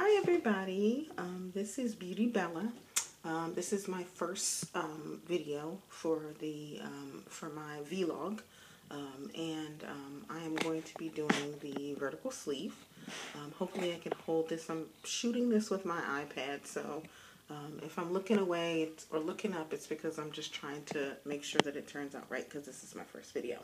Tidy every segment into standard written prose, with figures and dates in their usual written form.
Hi everybody, this is Beauty Bella. This is my first video for for my vlog, and I am going to be doing the vertical sleeve. Hopefully I can hold this. I'm shooting this with my iPad, so if I'm looking away or looking up, it's because I'm just trying to make sure that it turns out right because this is my first video.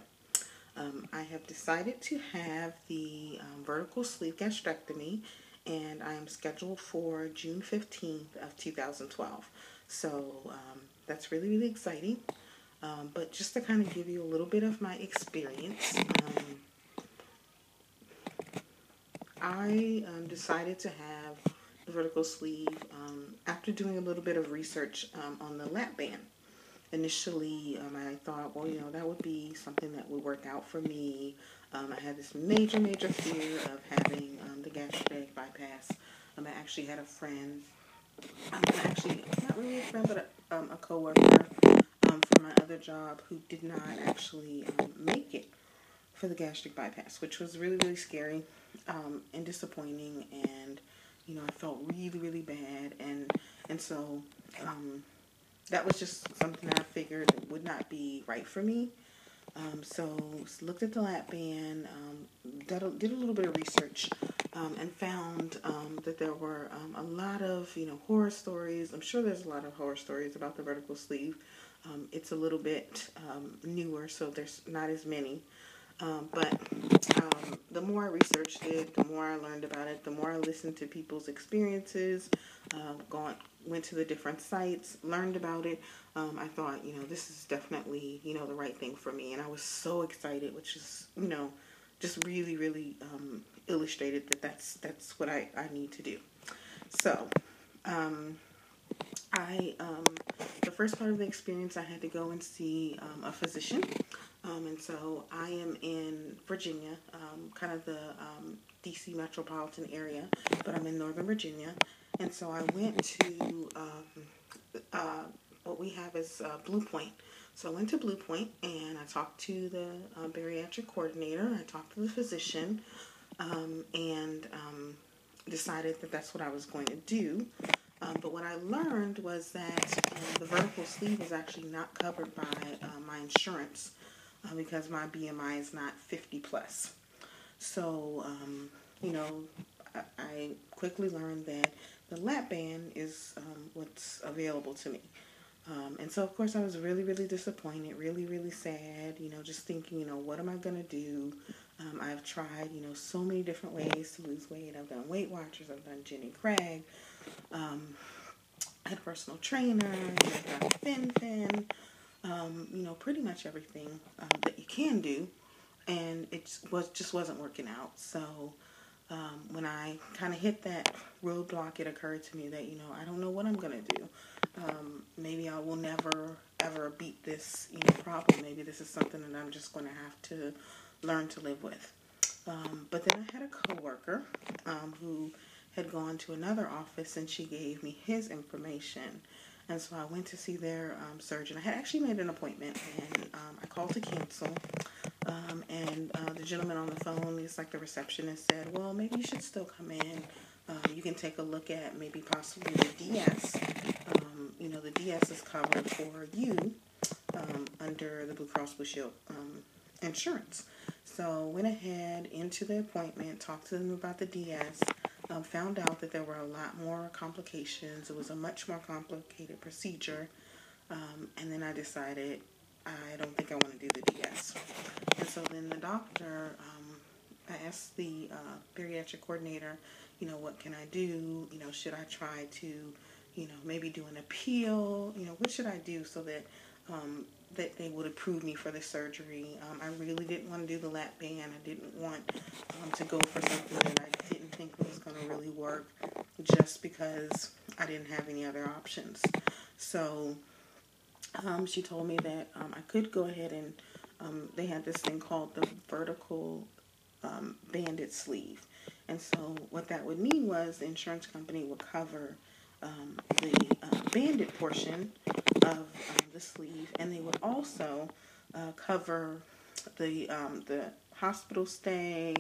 I have decided to have the vertical sleeve gastrectomy, and I am scheduled for June 15th of 2012. So that's really, really exciting. But just to kind of give you a little bit of my experience, I decided to have the vertical sleeve after doing a little bit of research on the lap band. Initially, I thought, well, that would be something that would work out for me. I had this major, major fear of having the gastric bypass. I actually had a friend, actually not really a friend, but a coworker from my other job who did not actually make it for the gastric bypass, which was really, really scary and disappointing. And I felt really, really bad, and so. That was just something that I figured would not be right for me. So looked at the lap band, did a little bit of research, and found that there were a lot of horror stories. I'm sure there's a lot of horror stories about the vertical sleeve. It's a little bit newer, so there's not as many. But the more I researched it, the more I learned about it, the more I listened to people's experiences, went to the different sites, learned about it. I thought, this is definitely, the right thing for me. And I was so excited, which is, just really, really illustrated that that's what I need to do. So, the first part of the experience, I had to go and see a physician. And so I am in Virginia, kind of the DC metropolitan area, but I'm in Northern Virginia. And so I went to what we have is Blue Point. So I went to Blue Point and I talked to the bariatric coordinator. I talked to the physician and decided that that's what I was going to do. But what I learned was that the vertical sleeve is actually not covered by my insurance because my BMI is not 50 plus. So, I quickly learned that the lap band is what's available to me. And so, of course, I was really, really disappointed, really, really sad, just thinking, what am I going to do? I've tried, so many different ways to lose weight. I've done Weight Watchers, I've done Jenny Craig, I had a personal trainer, I've done FinFin, pretty much everything that you can do. And it just wasn't working out. So when I kind of hit that roadblock, it occurred to me that, I don't know what I'm going to do. Maybe I will never, ever beat this, problem. Maybe this is something that I'm just going to have to learn to live with. But then I had a coworker who had gone to another office, and she gave me his information. And so I went to see their surgeon. I had actually made an appointment, and I called to cancel. And the gentleman on the phone, it's like the receptionist, said, well, maybe you should still come in. You can take a look at maybe possibly the DS. The DS is covered for you under the Blue Cross Blue Shield insurance. So went ahead into the appointment, talked to them about the DS, found out that there were a lot more complications. It was a much more complicated procedure. And then I decided I don't think I want to do the DS. And so then the doctor, I asked the bariatric coordinator, what can I do? Should I try to, maybe do an appeal? What should I do so that that they would approve me for the surgery? I really didn't want to do the lap band. I didn't want to go for something that I didn't think was going to really work just because I didn't have any other options. So she told me that I could go ahead and they had this thing called the vertical banded sleeve. And so what that would mean was the insurance company would cover the banded portion of the sleeve, and they would also cover the hospital stay,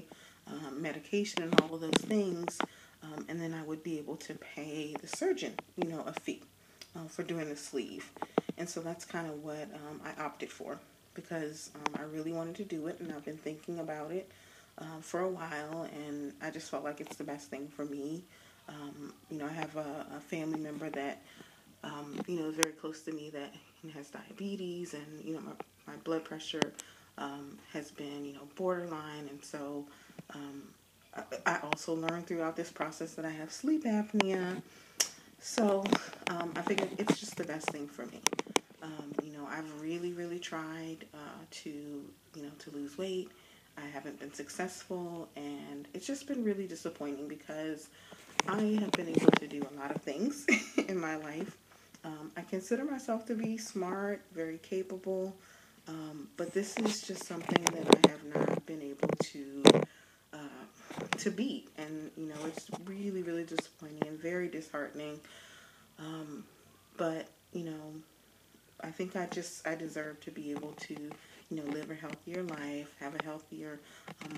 medication, and all of those things. And then I would be able to pay the surgeon, a fee for doing the sleeve. And so that's kind of what I opted for, because I really wanted to do it, and I've been thinking about it for a while, and I just felt like it's the best thing for me. I have a family member that, is very close to me that has diabetes, and, my blood pressure has been, borderline. And so I also learned throughout this process that I have sleep apnea. So I figured it's just the best thing for me. I've really, really tried to lose weight. I haven't been successful, and it's just been really disappointing because I have been able to do a lot of things in my life. I consider myself to be smart, very capable, but this is just something that I have not been able to beat, and it's really, really disappointing and very disheartening. But I think I deserve to be able to live a healthier life, have a healthier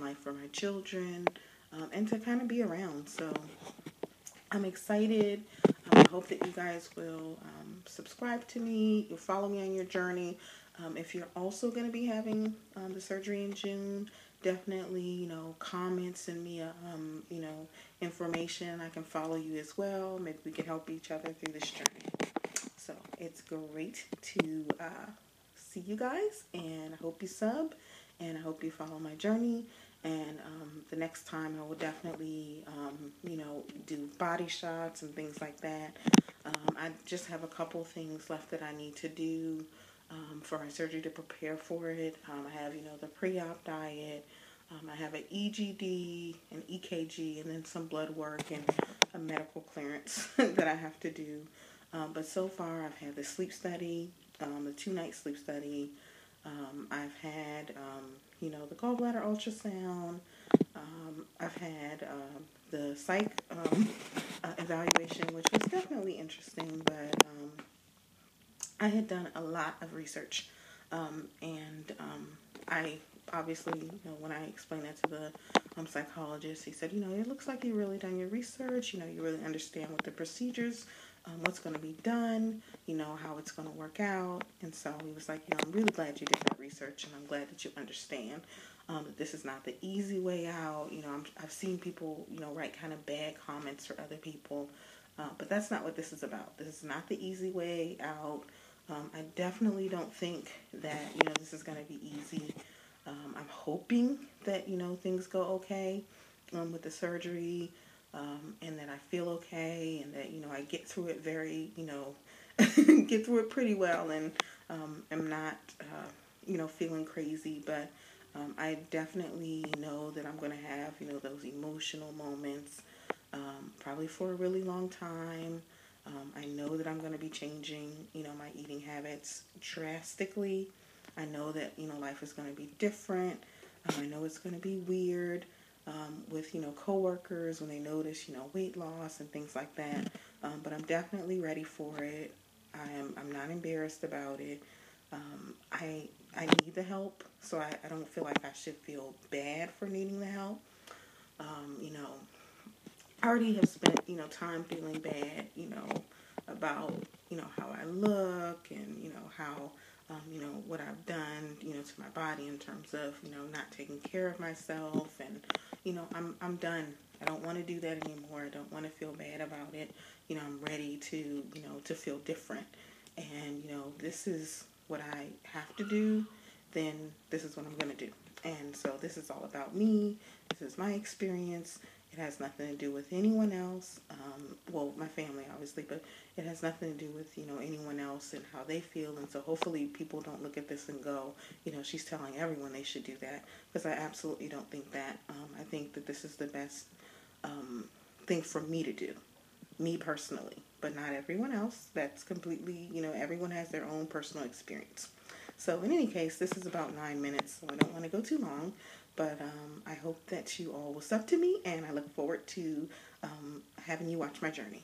life for my children, and to kind of be around. So I'm excited. I hope that you guys will subscribe to me. You'll follow me on your journey. If you're also going to be having the surgery in June, definitely, comment, send me information. I can follow you as well. Maybe we can help each other through this journey. So it's great to see you guys, and I hope you sub, and I hope you follow my journey. And the next time I will definitely, do body shots and things like that. I just have a couple things left that I need to do for my surgery to prepare for it. I have, the pre-op diet. I have an EGD, an EKG, and then some blood work and a medical clearance that I have to do. But so far, I've had the sleep study, the 2-night sleep study. I've had, the gallbladder ultrasound. I've had the psych evaluation, which was definitely interesting, but I had done a lot of research. And I obviously, when I explained that to the psychologist, he said, it looks like you've really done your research. You really understand what the procedures, what's going to be done, how it's going to work out. And so he was like, I'm really glad you did that research, and I'm glad that you understand that this is not the easy way out. I've seen people, write kind of bad comments for other people, but that's not what this is about. This is not the easy way out. I definitely don't think that, this is going to be easy. I'm hoping that, things go okay with the surgery, and that I feel okay, and that, I get through it very, get through it pretty well, and am not, feeling crazy. But I definitely know that I'm going to have, those emotional moments, probably for a really long time. I know that I'm going to be changing, my eating habits drastically. I know that, life is going to be different. I know it's going to be weird with, coworkers when they notice, weight loss and things like that. But I'm definitely ready for it. I'm not embarrassed about it. I need the help, so I don't feel like I should feel bad for needing the help. I already have spent, time feeling bad, about, how I look, and, how, what I've done, to my body in terms of, not taking care of myself. And, I'm done. I don't want to do that anymore. I don't want to feel bad about it. I'm ready to, to feel different. And, this is what I have to do, then this is what I'm going to do. And so this is all about me. This is my experience. It has nothing to do with anyone else. Well, my family, obviously, but it has nothing to do with, anyone else and how they feel. And so hopefully people don't look at this and go, she's telling everyone they should do that, because I absolutely don't think that. I think that this is the best thing for me to do, me personally, but not everyone else. That's completely, everyone has their own personal experience. So in any case, this is about 9 minutes, so I don't want to go too long. But I hope that you all will sub to me, and I look forward to having you watch my journey.